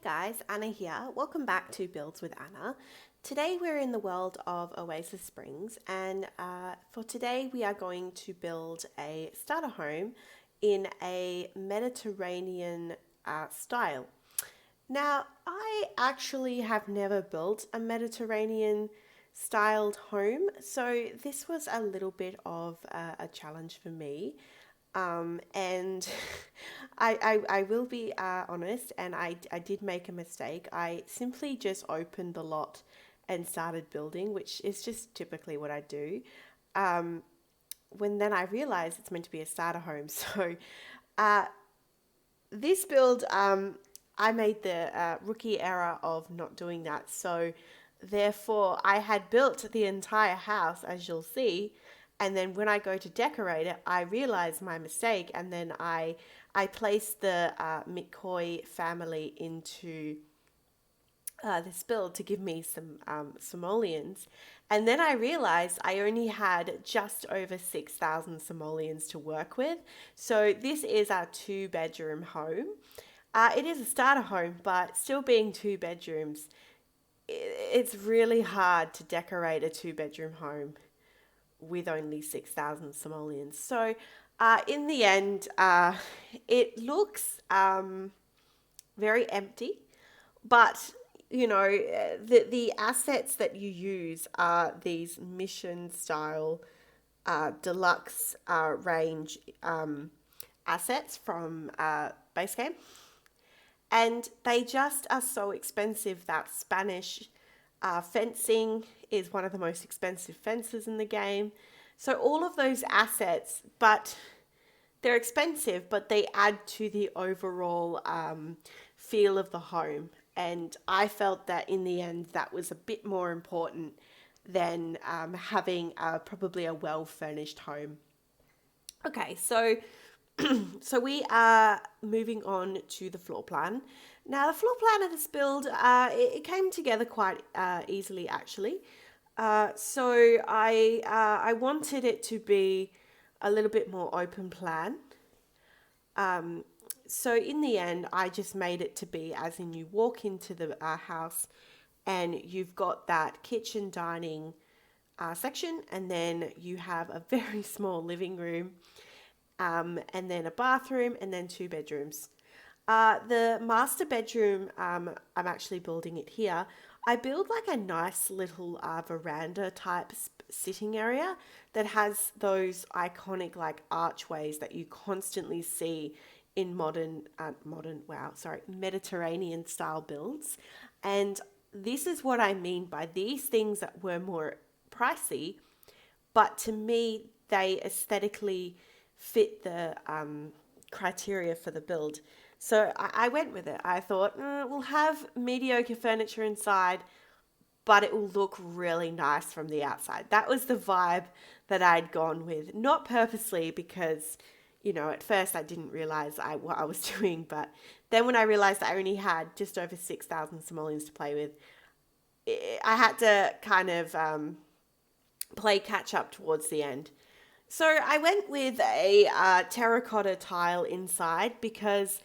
guys, Anna here. Welcome back to Builds with Anna. Today we're in the world of Oasis Springs, and for today we are going to build a starter home in a Mediterranean style. Now, I actually have never built a Mediterranean styled home, so this was a little bit of a challenge for me. And I will be honest, and I did make a mistake. I simply just opened the lot and started building, which is just typically what I do. When then I realized it's meant to be a starter home. So uh, this build, I made the rookie error of not doing that. So therefore, I had built the entire house, as you'll see, and then when I go to decorate it, I realize my mistake, and then I placed the McCoy family into this build to give me some simoleons. And then I realized I only had just over 6,000 simoleons to work with. So this is our 2 bedroom home. It is a starter home, but still being 2 bedrooms, it's really hard to decorate a 2 bedroom home with only 6,000 simoleons. So in the end, it looks very empty, but the assets that you use are these mission style deluxe range assets from base game, and they just are so expensive that Spanish fencing is one of the most expensive fences in the game. So all of those assets, but they're expensive, but they add to the overall feel of the home. And I felt that in the end, that was a bit more important than having probably a well furnished home. Okay, so we are moving on to the floor plan. Now, the floor plan of this build, it came together quite easily, actually. So I wanted it to be a little bit more open plan. So in the end, I just made it to be as in you walk into the house and you've got that kitchen dining section, and then you have a very small living room, and then a bathroom, and then 2 bedrooms. The master bedroom, I'm actually building it here. I build like a nice little veranda type sitting area that has those iconic like archways that you constantly see in Mediterranean style builds. And this is what I mean by these things that were more pricey, but to me, they aesthetically fit the criteria for the build. So I went with it. I thought, we'll have mediocre furniture inside, but it will look really nice from the outside. That was the vibe that I'd gone with. Not purposely, because, at first I didn't realize what I was doing, but then when I realized I only had just over 6,000 simoleons to play with, I had to kind of play catch up towards the end. So I went with a terracotta tile inside because,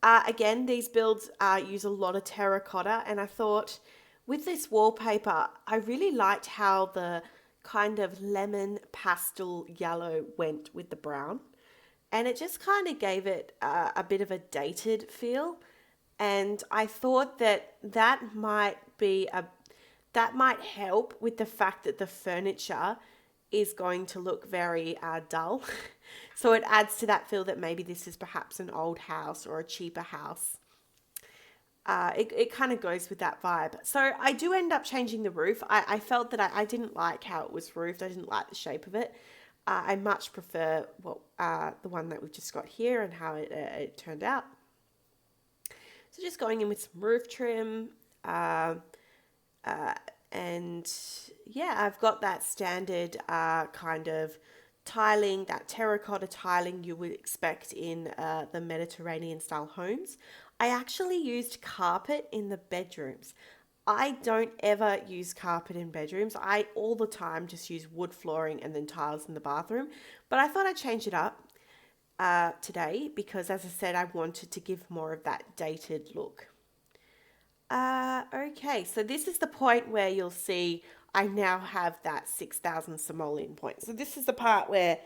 again, these builds use a lot of terracotta, and I thought with this wallpaper, I really liked how the kind of lemon pastel yellow went with the brown, and it just kind of gave it a bit of a dated feel. And I thought that might help with the fact that the furniture is going to look very dull. So it adds to that feel that maybe this is perhaps an old house or a cheaper house. It kind of goes with that vibe. So I do end up changing the roof. I felt that I didn't like how it was roofed. I didn't like the shape of it. I much prefer the one that we've just got here and how it turned out. So just going in with some roof trim. And yeah, I've got that standard kind of tiling, that terracotta tiling you would expect in the Mediterranean style homes. I actually used carpet in the bedrooms. I don't ever use carpet in bedrooms. I all the time just use wood flooring and then tiles in the bathroom. But I thought I'd change it up today because, as I said, I wanted to give more of that dated look. Okay, so this is the point where you'll see I now have that 6,000 simoleon points. So this is the part where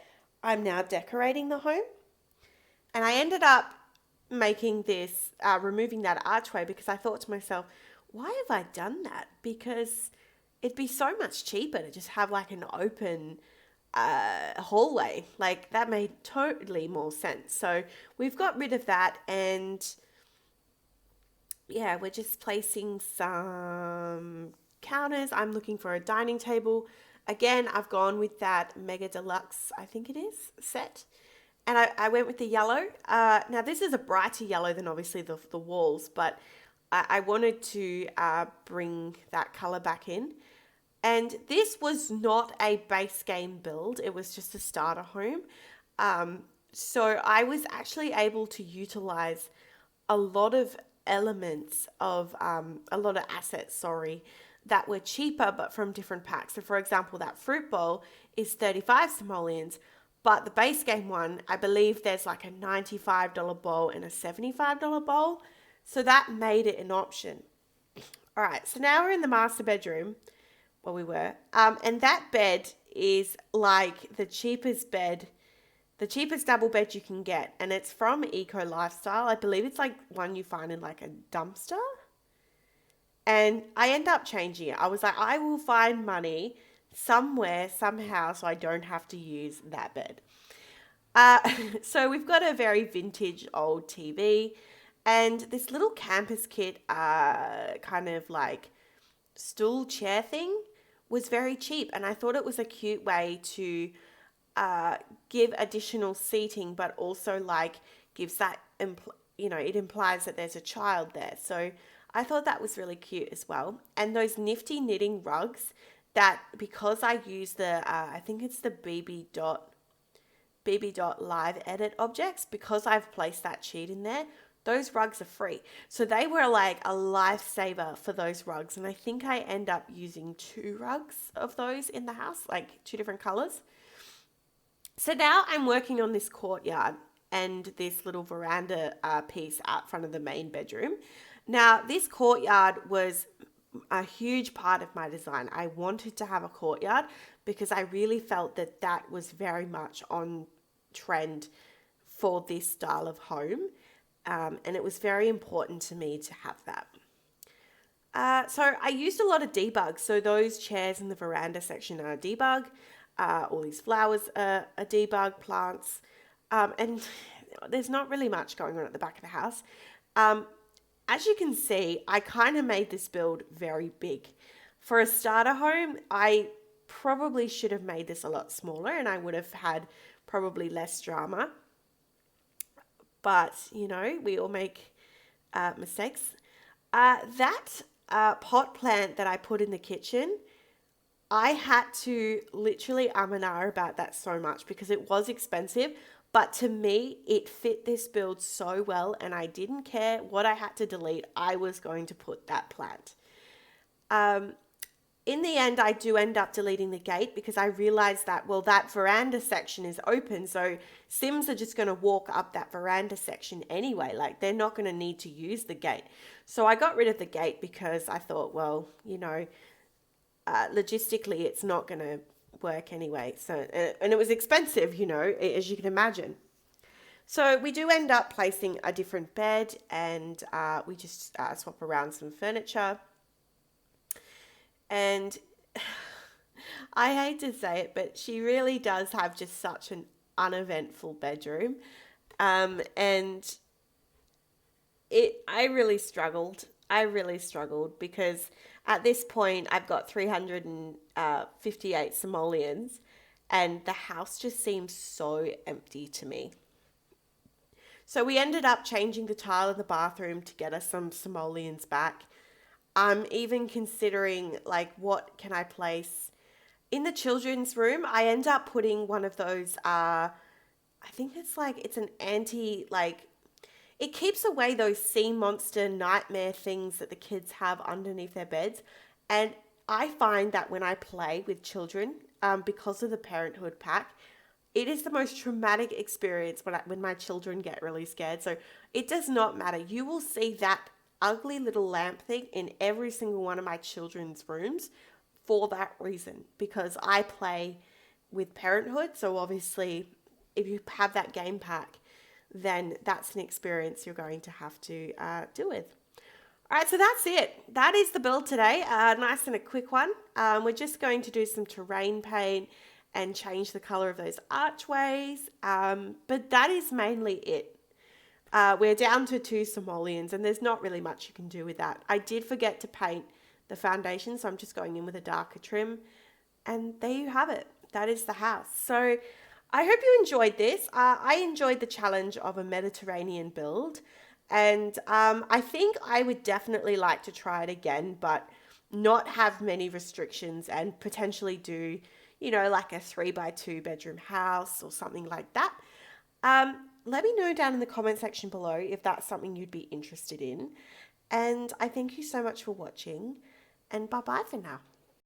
I'm now decorating the home. And I ended up making this, removing that archway because I thought to myself, why have I done that? Because it'd be so much cheaper to just have like an open hallway. Like that made totally more sense. So we've got rid of that, and yeah, we're just placing some counters. I'm looking for a dining table. Again, I've gone with that Mega Deluxe, I think it is, set. And I went with the yellow. Now, this is a brighter yellow than obviously the walls, but I wanted to bring that color back in. And this was not a base game build, it was just a starter home. So I was actually able to utilize a lot of elements of a lot of assets, sorry, that were cheaper but from different packs. So, for example, that fruit bowl is 35 simoleons, but the base game one, I believe there's like a $95 bowl and a $75 bowl. So that made it an option. All right, so now we're in the master bedroom. Well, we were. And that bed is like the cheapest double bed you can get. And it's from Eco Lifestyle. I believe it's like one you find in like a dumpster. And I end up changing it. I was like, I will find money somewhere, somehow, so I don't have to use that bed. Uh, so we've got a very vintage old TV and this little campus kit, kind of like stool chair thing was very cheap. And I thought it was a cute way to give additional seating, but also like gives that, it implies that there's a child there. So I thought that was really cute as well. And those nifty knitting rugs that, because I use I think it's the BB Dot live edit objects, because I've placed that sheet in there, those rugs are free. So they were like a lifesaver for those rugs. And I think I end up using 2 rugs of those in the house, like 2 different colors. So now I'm working on this courtyard and this little veranda piece out front of the main bedroom. Now, this courtyard was a huge part of my design. I wanted to have a courtyard because I really felt that that was very much on trend for this style of home. And it was very important to me to have that. So I used a lot of debug. So those chairs in the veranda section are debug. All these flowers are debug plants. And there's not really much going on at the back of the house. As you can see, I kind of made this build very big. For a starter home, I probably should have made this a lot smaller and I would have had probably less drama. But, we all make mistakes. That pot plant that I put in the kitchen, I had to literally and ah about that so much because it was expensive. But to me, it fit this build so well and I didn't care what I had to delete. I was going to put that plant. In the end, I do end up deleting the gate because I realized that, well, that veranda section is open. So Sims are just going to walk up that veranda section anyway. Like they're not going to need to use the gate. So I got rid of the gate because I thought, well, logistically, it's not going to work anyway. So, and it was expensive, as you can imagine. So we do end up placing a different bed and we just swap around some furniture. And I hate to say it, but she really does have just such an uneventful bedroom. And I really struggled. Because at this point I've got 358 simoleons and the house just seems so empty to me. So we ended up changing the tile in the bathroom to get us some simoleons back. I'm even considering like what can I place in the children's room. I end up putting one of those I think it's an it keeps away those sea monster nightmare things that the kids have underneath their beds. And I find that when I play with children, because of the Parenthood pack, it is the most traumatic experience when my children get really scared. So it does not matter. You will see that ugly little lamp thing in every single one of my children's rooms for that reason, because I play with Parenthood. So obviously, if you have that game pack, then that's an experience you're going to have to deal with. All right, so that's it. That is the build today. Nice and a quick one. We're just going to do some terrain paint and change the color of those archways. But that is mainly it. We're down to 2 simoleons, and there's not really much you can do with that. I did forget to paint the foundation, so I'm just going in with a darker trim. And there you have it. That is the house. So I hope you enjoyed this. I enjoyed the challenge of a Mediterranean build. And I think I would definitely like to try it again, but not have many restrictions and potentially do, like a 3x2 bedroom house or something like that. Let me know down in the comment section below if that's something you'd be interested in. And I thank you so much for watching, and bye bye for now.